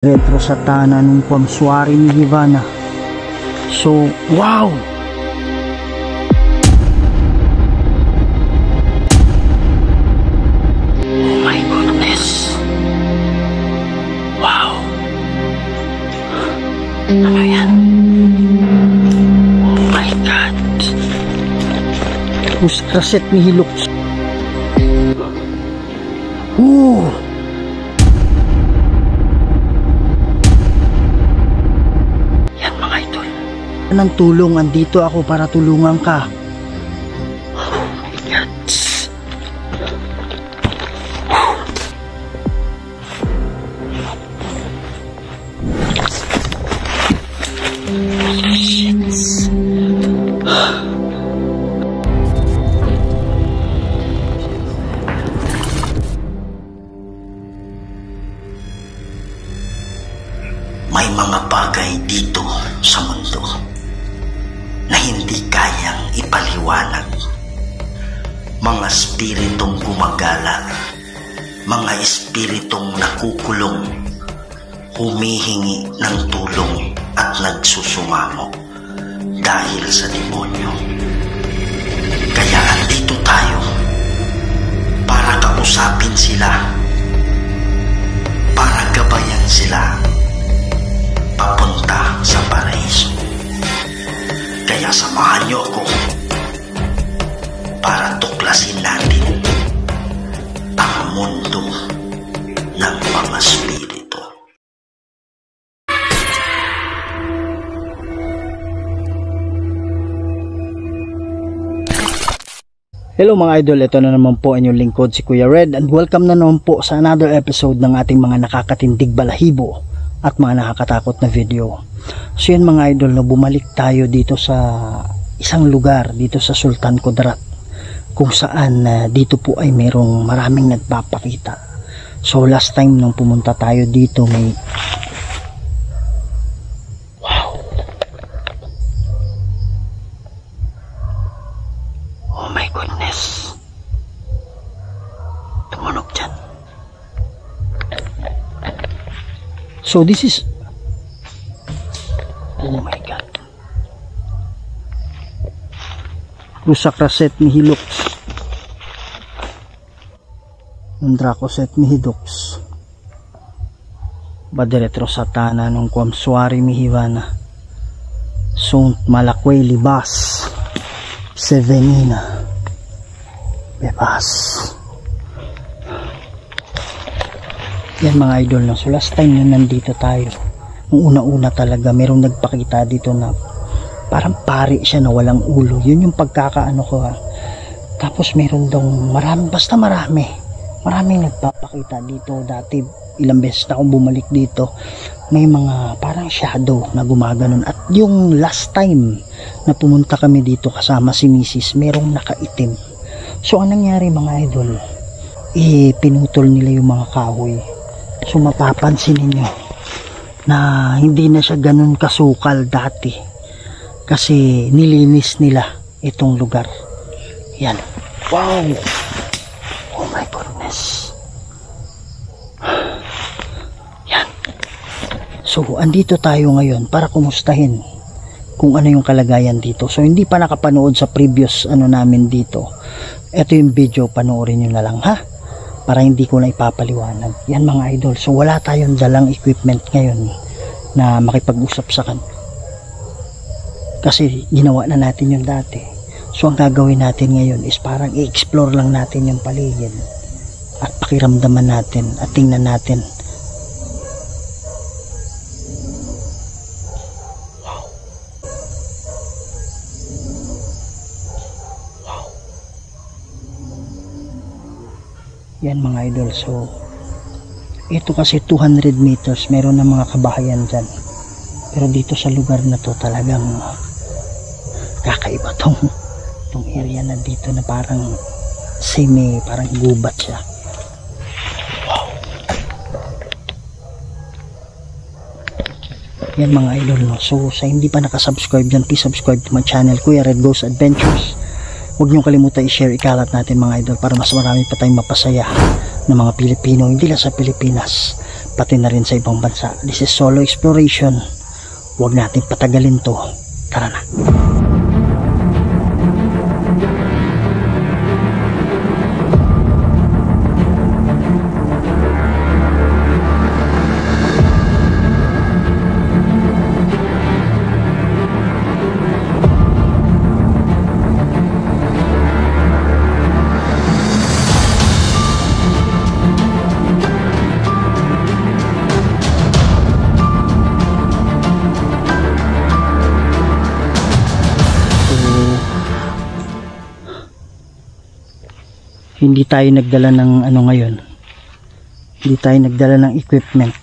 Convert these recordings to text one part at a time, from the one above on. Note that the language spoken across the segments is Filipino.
retro sa tanan ng pamsuari ni Ivana. So, wow! Oh my goodness! Wow! Ano yan? Oh my God! Who's kaset ni Hilux? Ooh! Ng tulong, andito ako para tulungan ka. Oh my God. Shit. May mga bagay dito sa mundo na hindi kayang ipaliwanag. Mga espiritong gumagala, mga espiritong nakukulong, humihingi ng tulong at nagsusumamo dahil sa demonyo. Kaya andito tayo para kausapin sila, para gabayan sila papunta sa paraiso. Kaya samahan niyo ako para tuklasin natin ang mundo ng mga spirito. Hello mga idol, ito na naman po inyong lingkod si Kuya Red, and welcome na naman po sa another episode ng ating mga nakakatindig balahibo at mga nakakatakot na video. So yun mga idol, na bumalik tayo dito sa isang lugar dito sa Sultan Kudarat, kung saan dito po ay merong maraming nagpapakita. So last time nung pumunta tayo dito, may wow, oh my goodness, tumunog dyan. So this is, oh my God, rusak raset ni Hilux, Nandra set ni Hilux, badiretro sa tanan ng kuamsuari mi Ivana, sunt malakway libas, sevenina, bebas. Yan mga idol, no? So last time na nandito tayo, nung una-una talaga, merong nagpakita dito na parang pari siya na walang ulo. Yun yung pagkakaano ko, ha. Tapos meron daw maraming nagpapakita dito. Dati ilang beses na akong bumalik dito, may mga parang shadow na gumaganon. At yung last time na pumunta kami dito kasama si Mrs., merong nakaitim. So anong nangyari mga idol, pinutol nila yung mga kahoy. So mapapansin ninyo na hindi na siya ganun kasukal dati, kasi nilinis nila itong lugar. Yan. Wow! Oh my goodness. Yan. So andito tayo ngayon para kumustahin kung ano yung kalagayan dito. So hindi pa nakapanood sa previous namin dito, ito yung video, panoorin nyo na lang, ha, para hindi ko na ipapaliwanag. Yan mga idol. So wala tayong dalang equipment ngayon na makipag-usap sa kan, kasi ginawa na natin yung dati. So ang gagawin natin ngayon is parang i-explore lang natin yung paligid at pakiramdaman natin at tingnan natin. Wow. Wow. Yan mga idol. So ito kasi 200 meters meron na mga kabahayan dyan, pero dito sa lugar na to talagang kakaiba tong area na dito, na parang parang gubat siya. Wow. Yan mga idol, no? So sa hindi pa nakasubscribe dyan, please subscribe to my channel, Kuya Red Goes Adventures. Huwag niyong kalimutan i-share, ikalat natin mga idol, para mas marami pa tayong mapasaya ng mga Pilipino, hindi lang sa Pilipinas, pati na rin sa ibang bansa. This is solo exploration. Huwag natin patagalin to. Tara na. Hindi tayo nagdala ng ano ngayon. Hindi tayo nagdala ng equipment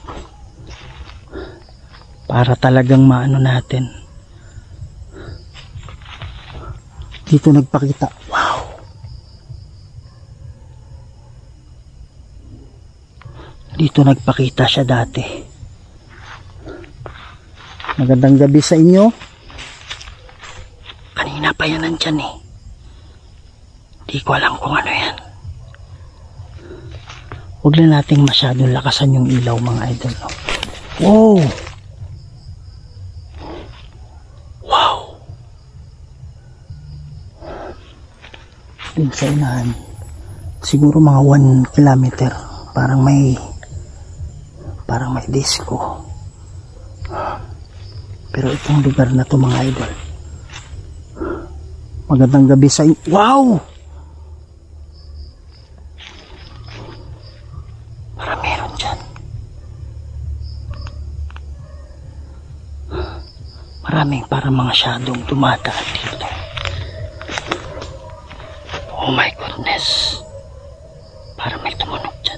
para talagang maano natin. Dito nagpakita. Wow. Dito nagpakita siya dati. Magandang gabi sa inyo. Kanina pa yan nandyan eh. Di ko alam kung ano yan. Huwag na nating masyadong lakasan yung ilaw mga idol. No? Wow! Wow! Din sa unahan, siguro mga 1 kilometer. Parang may disco. Pero itong lugar na to mga idol. Magandang gabi sa inyo. Wow! Maraming para mga shadowng dumadaan dito. Oh my goodness. Para may tumunog dyan.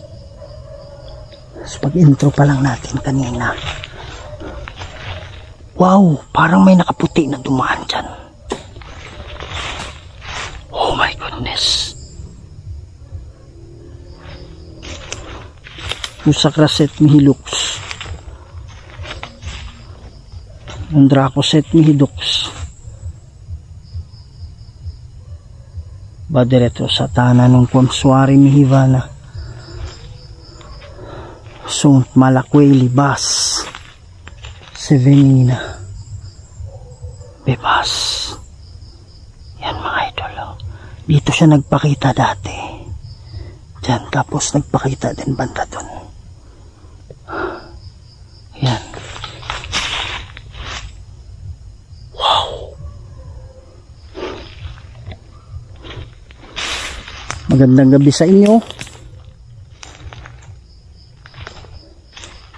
So pag intro pa lang natin kanina. Wow, parang may nakaputi na dumaan dyan. Oh my goodness. Yung sa Craset Mihilux. Yung Dracoset Mihidux. Ba diretso sa tanan ng Pamsuari Mihivana. Sunt Malakweli Bas. Sevenina. Bebas. Yan mga idol. Oh. Dito siya nagpakita dati. Diyan. Tapos nagpakita din banda dun. Yan. Magandang gabi sa inyo.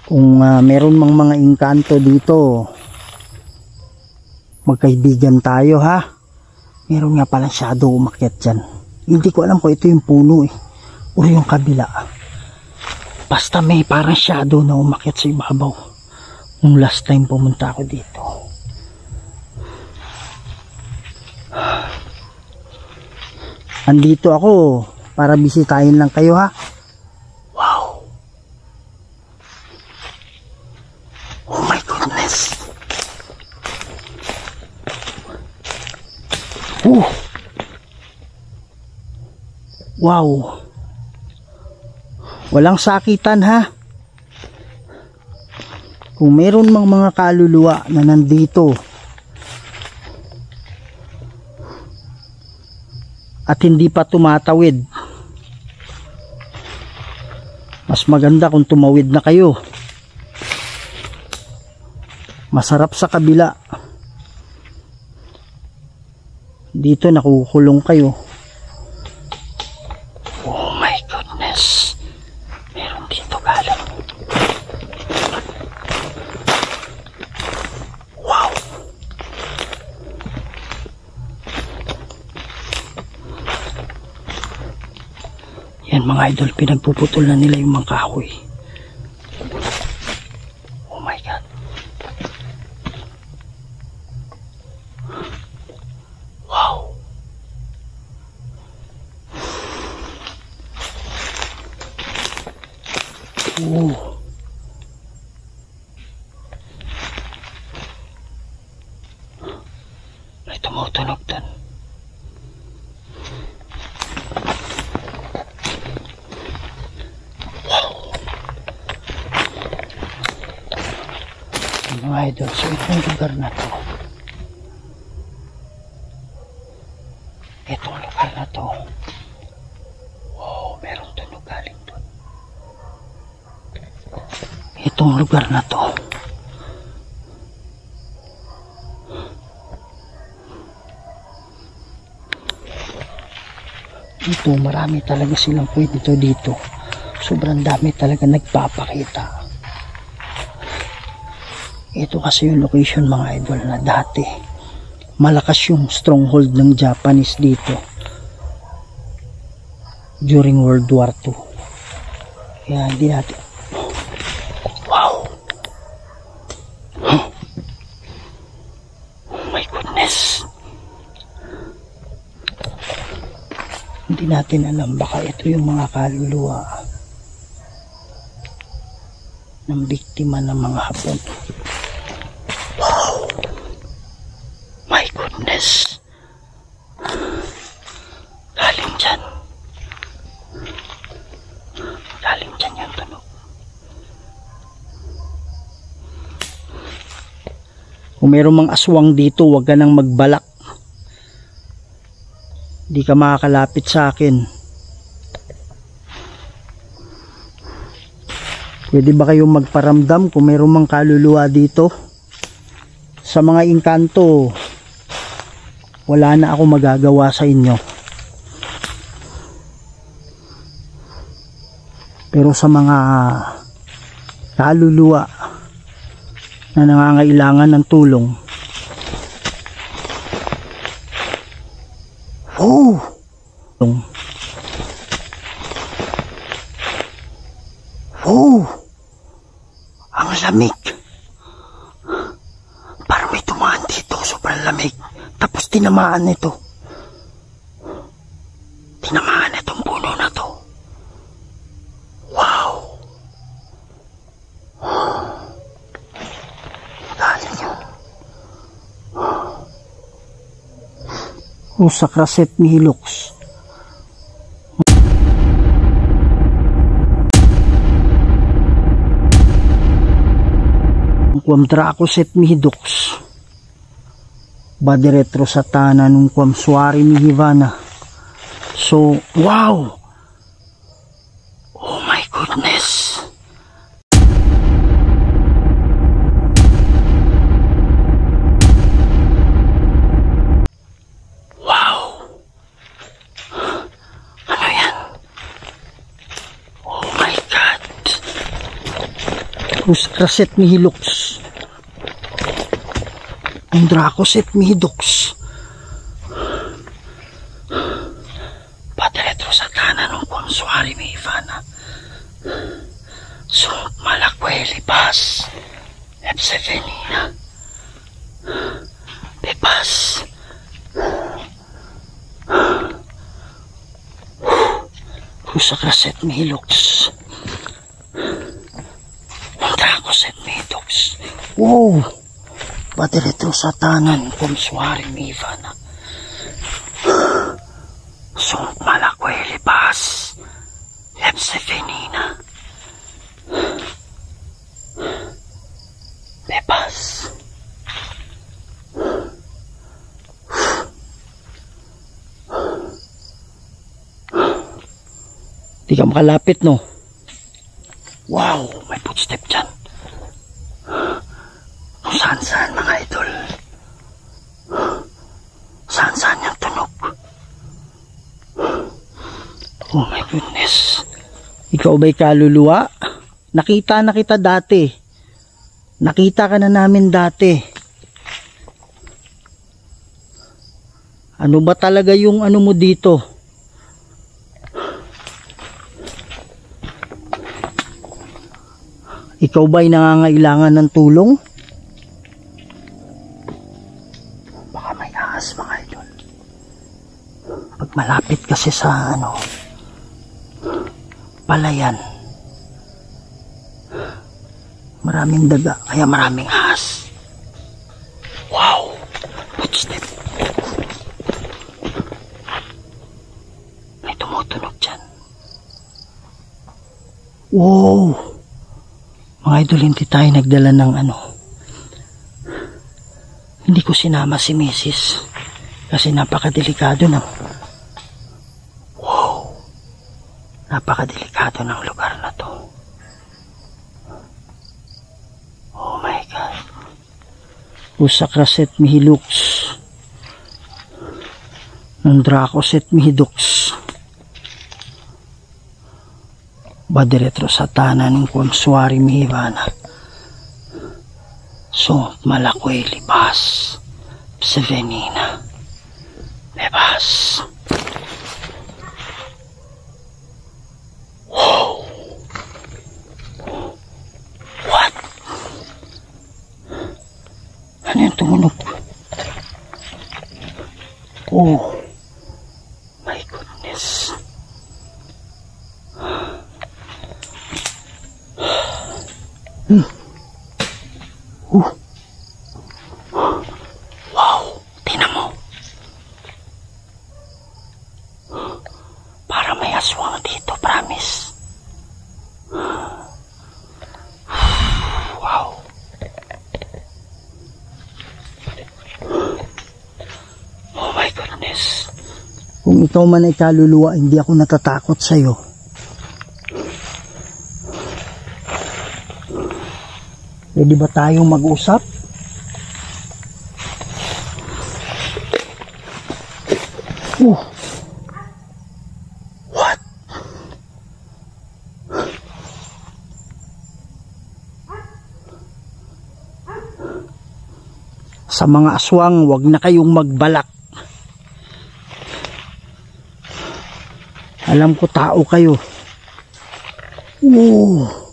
Kung meron mang mga engkanto dito, magkaibigan tayo ha. Meron nga palang shadow umakyat dyan. Hindi ko alam kung ito yung puno eh, o yung kabila. Basta may parang shadow na umakyat sa ibabaw. Nung last time pumunta ako dito. Andito ako para bisitahin lang kayo ha. Wow. Oh my goodness. Wow. Walang sakitan ha. Kung meron mang mga kaluluwa na nandito at hindi pa tumatawid, mas maganda kung tumawid na kayo. Masarap sa kabila. Dito nakukulong kayo. Oh my goodness. Meron dito galing. Wow. Yan mga idol, pinagpuputol na nila yung mga kahoy. Oh my God. Wow. Oh. May tumutunog dun. Mga idol, so itong lugar na to, wow, meron tunog galing doon. Itong lugar na to, dito marami talaga silang kwento dito. Sobrang dami talaga nagpapakita. Ito kasi yung location mga idol na dati malakas yung stronghold ng Japanese dito during World War II. Kaya hindi natin, wow, oh my goodness, hindi natin alam, baka ito yung mga kaluluwa ng biktima ng mga Hapon. Wow, my goodness, galing dyan yung tunog. Kung meron mang aswang dito, huwag ka nang magbalak, di ka makakalapit sa akin. Pwede ba kayong magparamdam kung meron mang kaluluwa dito? Sa mga engkanto, wala na ako magagawa sa inyo. Pero sa mga kaluluwa na nangangailangan ng tulong, oh, ang lamig. Parang may tumaan dito, sobrang lamig. Tapos tinamaan nito. Tinamaan itong puno na to. Wow. Galing yun. Sa Kraset Mihilux. Kuam Draco Set Mihidux. Badiretro sa tanan nung kuam Suari Mihivana. So, wow! Oh my goodness! Wow! Ano yan? Oh my God! Kraset Mihilux. Ang Draco Set Mihidux. Padiretro sa tanan ng kuam Suari Mihivana. So, Malakweli Bas. Epsevenina. Bebas. Sa Kraset Mihilux. Ang Draco Set Mihidux. Wow! Padiretro sa tanan kung Suari Mihivana. So, Malakweli Bas. Epsevenina. Bebas. Di ka makalapit, no? Wow, may footstep dyan. Saan-saan mga idol. Saan-saan yung tunog. Oh my goodness. Ikaw ba'y kaluluwa? Nakita na kita dati. Nakita ka na namin dati. Ano ba talaga yung ano mo dito? Ikaw ba'y nangangailangan ng tulong? Baka may ahas mga idol. Pag malapit kasi sa ano, palayan, maraming daga, kaya maraming ahas. Wow! Footstep. May tumutunog dyan. Wow! Mga idol, hindi tayo nagdala ng ano, Hindi ko sinama si Mrs. kasi napakadelikado ng napakadelikado ng lugar na to. Oh my God. Usakraset mihilux. Nundrakoset mihidux. Badiretro satana ng kuamsuari mihivana. So, malakoy libas. Psevenina. Bebas. Wow. What? Ano yung tumunog? Oh. My goodness. Wow, tingnan mo. Para may aswang dito, promise. Wow. Oh my goodness. Kung ikaw man ay kaluluwa, hindi ako natatakot sa'yo. Pwede ba tayong mag-usap? What? Sa mga aswang, wag na kayong magbalak. Alam ko tao kayo. Wow.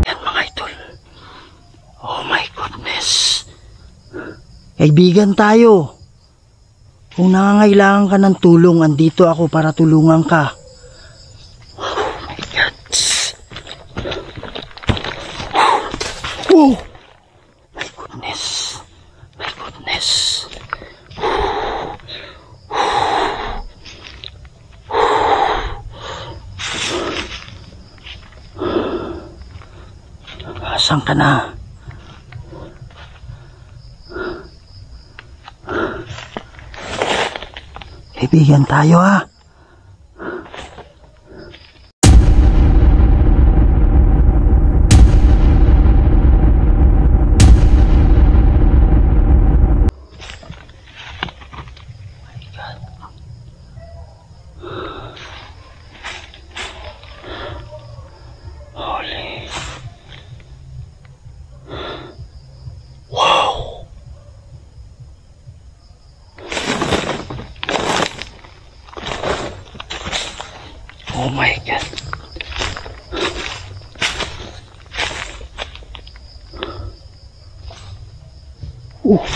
Yan mga idol. Oh my goodness. Kaibigan tayo. Kung nangangailangan ka ng tulong, andito ako para tulungan ka. Oh my God. Oh my goodness. My goodness. Asan ka na? Kaibigan tayo ha. Oh my God. Wow.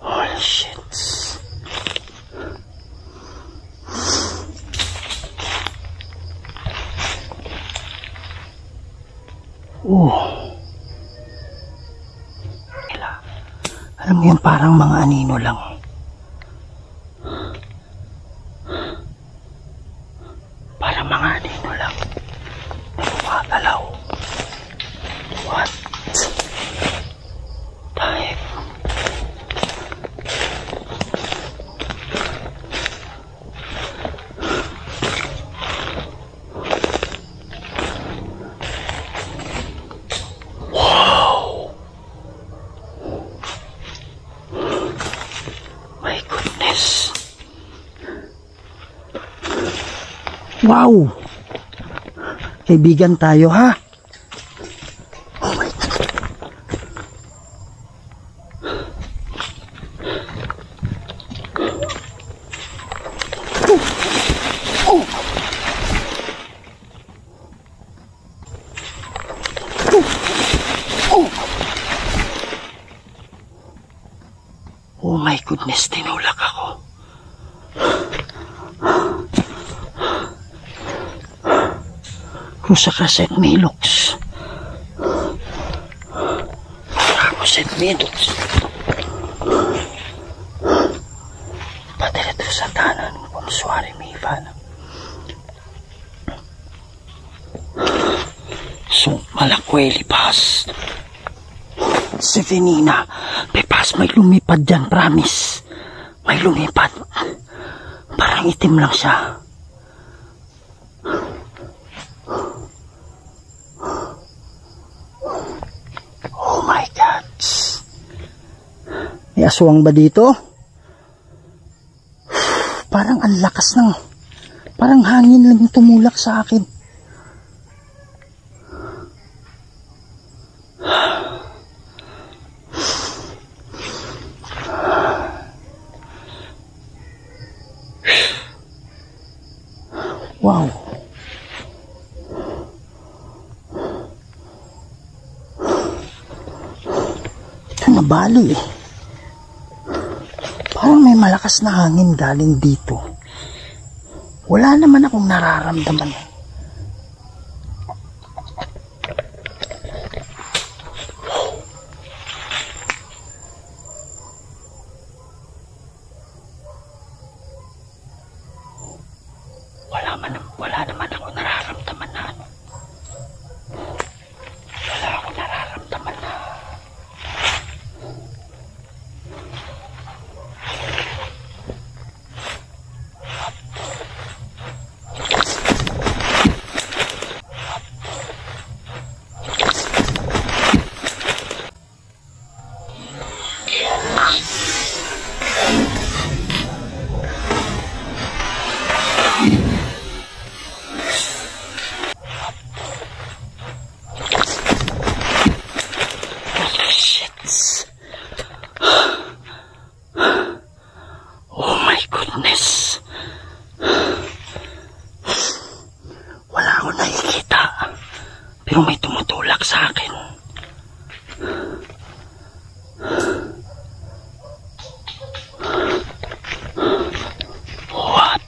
Holy shit. Alam mo yun, parang mga anino lang. Parang mga anino lang. May gumagalaw. What? Time. Wow! Kaibigan tayo ha? Oh my God! Oh! Oh! Oh my goodness, tinulak ako. Cruza Crescent Milox. Crescent Milox. Padiretso sa tanan kung suwari may iban. So, Malakweli Pass. Sevenina. Pepas, may lumipad dyan, promise. May lumipad. Parang itim lang siya. Oh my God. May aswang ba dito? Parang ang lakas ng... Parang hangin lang yung tumulak sa akin. Wow. Ito nabali eh. Parang may malakas na hangin galing dito. Wala naman akong nararamdaman. Wala naman ako nararamdaman na ano. Wala ako nararamdaman na. Wala akong nakikita, pero may tumutulak sa akin. What?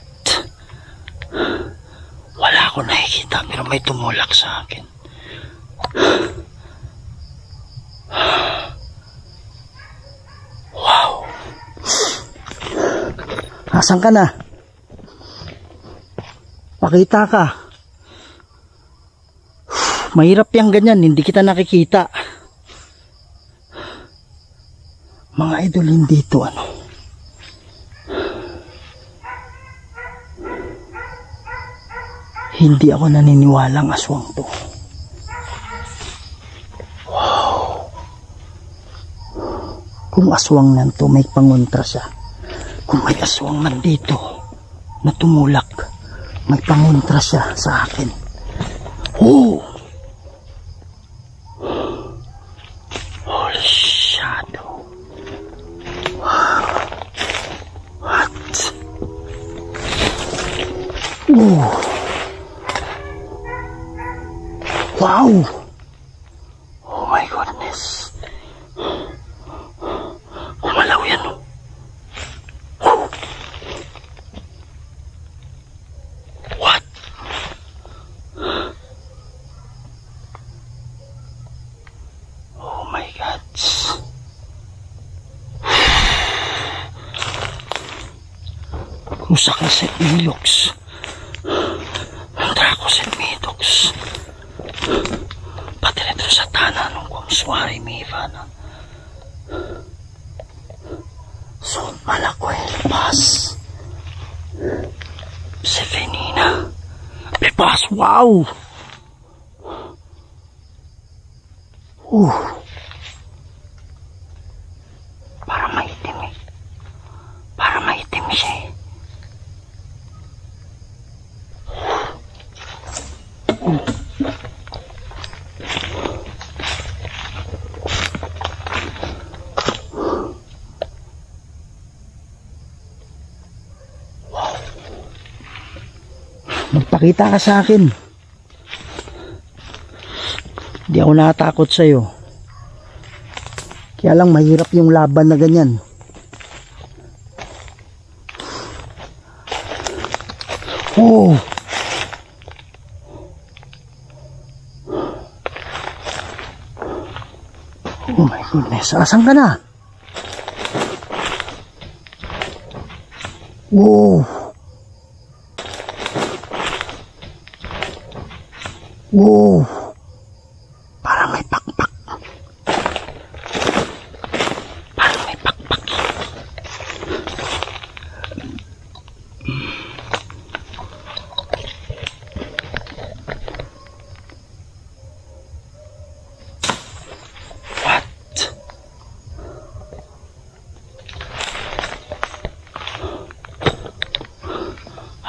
Wala akong nakikita, pero may tumulak sa akin. Wow. Asan ka na? Pakita ka. Mahirap yang ganyan, hindi kita nakikita. Mga idol, hindi ito ano. Hindi ako naniniwalang aswang to. Wow. Kung aswang nan to, may pangontra siya. Kung may aswang man dito na tumulak, may pangontra siya sa akin. Oh! Holy shadow. Wow. What? Oh. Wow. Oh my goodness. Kumalaw yan, oh. What? Oh my God. Cruza Crescent Milox. Mandrako Crescent Milox. Padiretso sa tanan kung suwari may iban. So, Malakweli Pass. Sevenina. Pepas, wow! Parang maitim eh. Parang maitim siya eh. Magpakita ka sa akin. Hindi ako natatakot sa'yo. Kaya lang mahirap yung laban na ganyan. Oh! Goodness, asan ka na? Wow. Wow. Parang may pakpak. Parang may pakpak.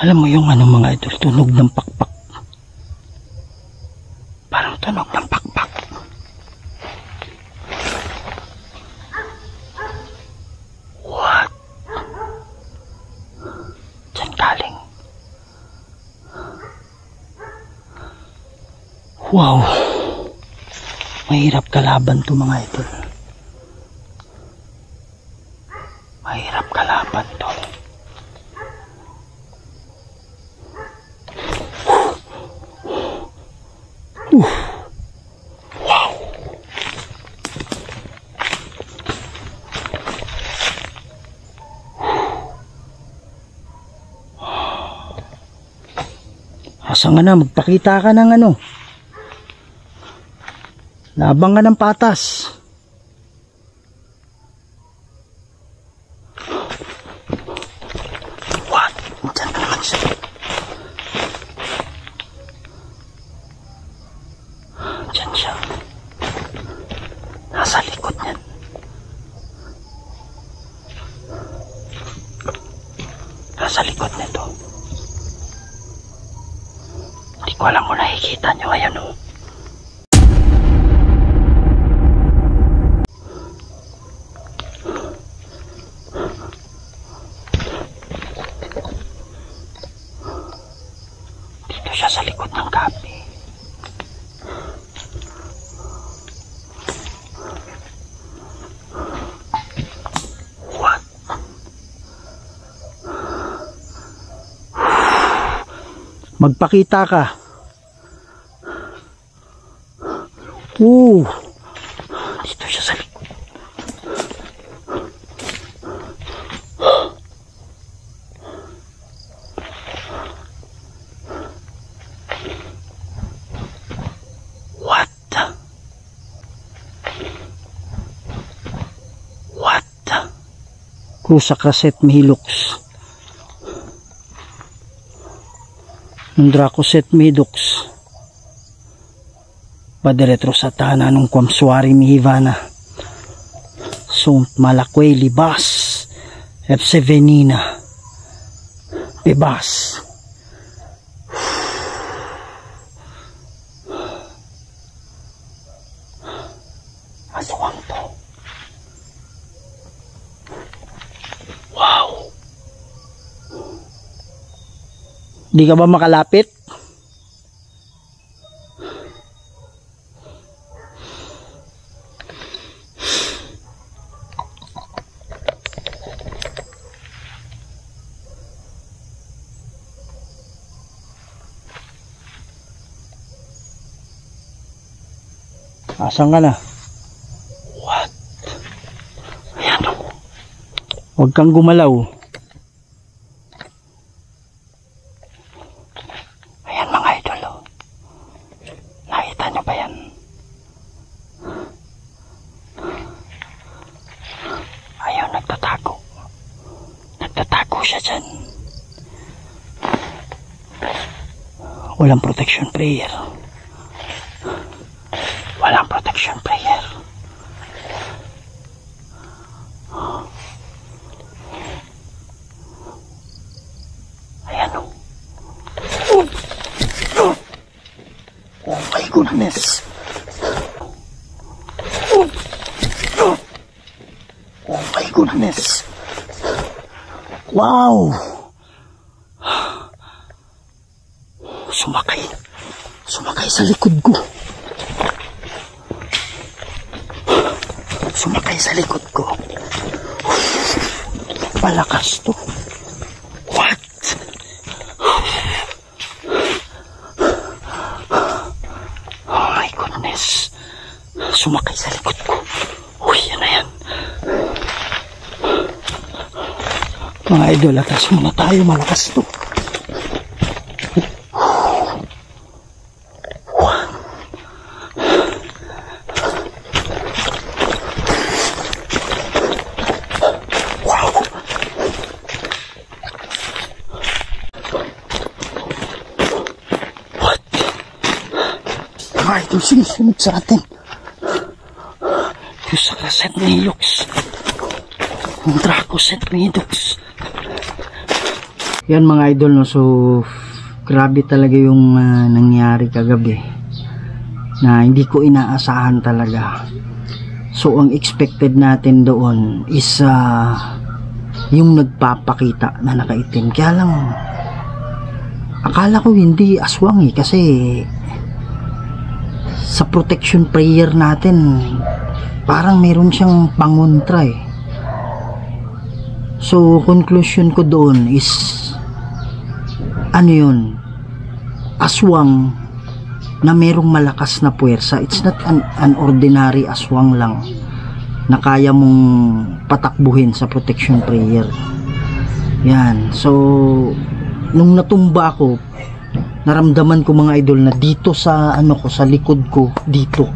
Alam mo yung ano mga idol, tunog ng pakpak. Parang tunog ng pakpak. What? Diyan galing. Wow. Mahirap kalaban to mga idol. Mahirap kalaban to. Wow. Asa nga na, magpakita ka ng ano. Labang ka ng patas. What? Diyan ka naman siya. Diyan siya. Nasa likod niyan. Nasa likod nito. Hindi ko alam kung nakikita nyo. Ayan o. Dito siya sa likod ng gabi. Magpakita ka. Dito siya sa likod. What? What? Cruza Crescent Mahilux. Dracoset Medux Padre Trosatana nung Kwamsuari Mihivana Sunt Malakwe Libas Epse Venina Bebas. Aswang to. Wow. Di ka ba makalapit? Asan ka na? What? Ayan o. Huwag kang gumalaw. Ayan mga idol o. Nakita nyo ba yan? Ayaw, nagtatago. Nagtatago siya dyan. Walang protection prayer. Walang protection prayer. Ayan o. Oh my goodness. Oh my goodness. Wow. Sumakay. Sumakay sa likod ko. Sumakay sa likod ko. Palakas to. What? Oh my goodness. Sumakay sa likod ko. Uy. Mga idol, atas muna tayo, malakas to. Mga idol, sinisunod sa atin. Yung sa Set Medox. Yung Draco Set Medox. Yan mga idol, no? So grabe talaga yung nangyari kagabi na hindi ko inaasahan talaga. So ang expected natin doon is yung nagpapakita na nakaitim. Kaya lang akala ko hindi aswang eh, kasi sa protection prayer natin parang meron siyang pangontra eh. So conclusion ko doon is ano yun, aswang na merong malakas na puwersa. It's not an ordinary aswang lang na kaya mong patakbuhin sa protection prayer. Yan. So nung natumba ako, naramdaman ko mga idol na dito sa ano ko, sa likod ko dito,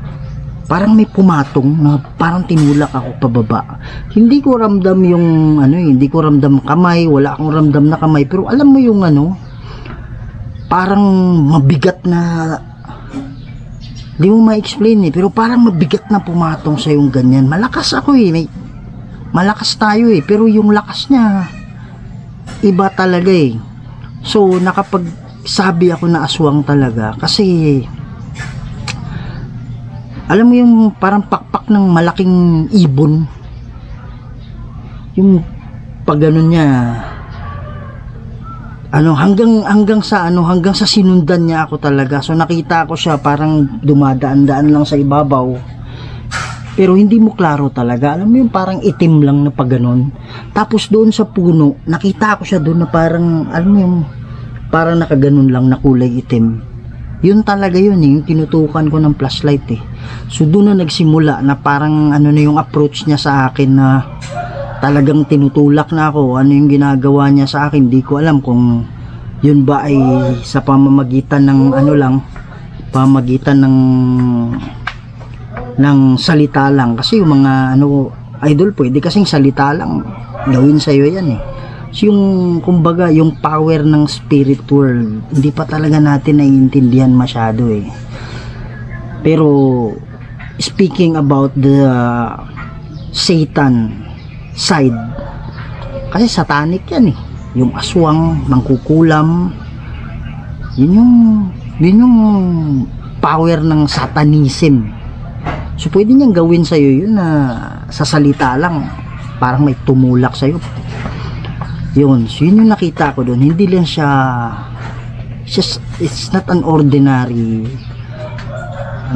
parang may pumatong na parang tinulak ako pababa. Hindi ko ramdam yung ano, hindi ko ramdam kamay, wala akong ramdam na kamay, pero alam mo yung ano, parang mabigat na, di mo ma-explain eh, pero parang mabigat na pumatong sa yung ganyan. Malakas ako eh, malakas tayo eh, pero yung lakas niya iba talaga eh. So nakapagsabi ako na aswang talaga kasi alam mo yung parang pakpak ng malaking ibon, yung pag ganun niya, ano, hanggang sa sinundan niya ako talaga. So nakita ko siya parang dumadaan-daan lang sa ibabaw, pero hindi mo klaro talaga. Alam mo yung parang itim lang na pag ganun. Tapos doon sa puno, nakita ko siya doon na parang, alam mo yung parang nakaganon lang na kulay itim. Yun talaga yun eh, yung tinutukan ko ng flashlight eh. So doon na nagsimula na parang ano na yung approach niya sa akin, na talagang tinutulak na ako. Ano yung ginagawa niya sa akin, di ko alam kung yun ba ay sa pamamagitan ng ano lang, pamamagitan ng salita lang. Kasi yung mga ano, idol, pwede kasing salita lang gawin sa'yo yan eh. So yung kumbaga yung power ng spirit world, hindi pa talaga natin naiintindihan masyado eh. Pero speaking about the Satan side, kasi satanic yan eh, yung aswang, mangkukulam, yun yung power ng satanism. So pwede niyang gawin sa'yo yun na sa salita lang, parang may tumulak sa'yo. Yun, so yun yung nakita ko doon. Hindi lang siya, it's not an ordinary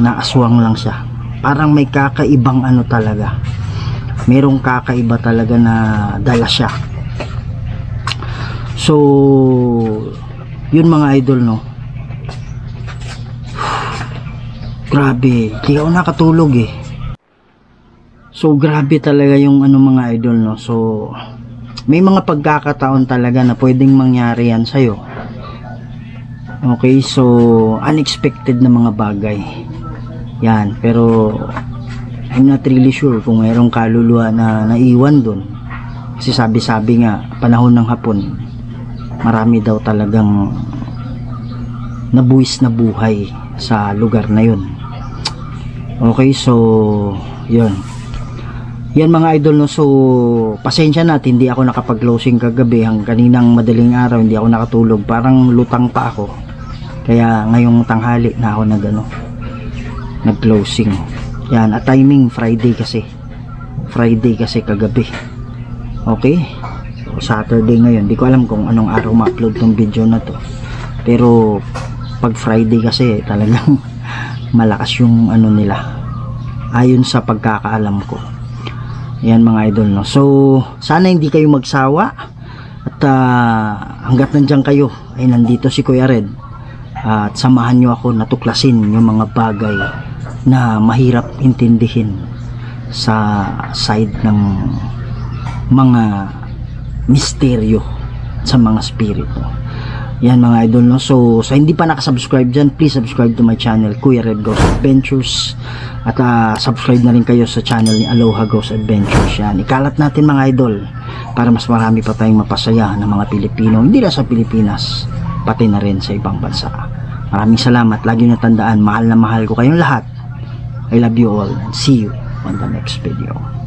na aswang lang siya. Parang may kakaibang ano talaga, merong kakaiba talaga na dala siya. So yun mga idol, no, grabe, di ako nakatulog eh. So grabe talaga yung ano mga idol, no. So may mga pagkakataon talaga na pwedeng mangyari yan sa'yo. Okay, so unexpected na mga bagay yan, pero I'm not really sure kung mayroong kaluluwa na naiwan dun. Kasi sabi nga, panahon ng hapon, marami daw talagang nabuwis na buhay sa lugar na yun. Okay, so yun. Yan mga idol, no. So pasensya na, hindi ako nakapag-closing kagabi. Kaninang madaling araw hindi ako nakatulog, parang lutang pa ako. Kaya ngayong tanghali na ako nag-closing. Yan, at timing Friday kasi kagabi. Okay, so Saturday ngayon, di ko alam kung anong araw ma-upload tong video na to, pero pag Friday kasi talagang malakas yung ano nila, ayon sa pagkakaalam ko. Yan mga idol, no. So sana hindi kayo magsawa, at hanggat nandiyan kayo ay nandito si Kuya Red, at samahan nyo ako natuklasin yung mga bagay na mahirap intindihin sa side ng mga misteryo sa mga spirito. Yan mga idol, no? So sa hindi pa nakasubscribe dyan, please subscribe to my channel, Kuya Red Ghost Adventures. At subscribe na rin kayo sa channel ni Aloha Ghost Adventures. Yan, ikalat natin mga idol para mas marami pa tayong mapasaya ng mga Pilipino, hindi lang sa Pilipinas, pati na rin sa ibang bansa. Maraming salamat. Lagi nyo tandaan, mahal na mahal ko kayong lahat. I love you all and see you on the next video.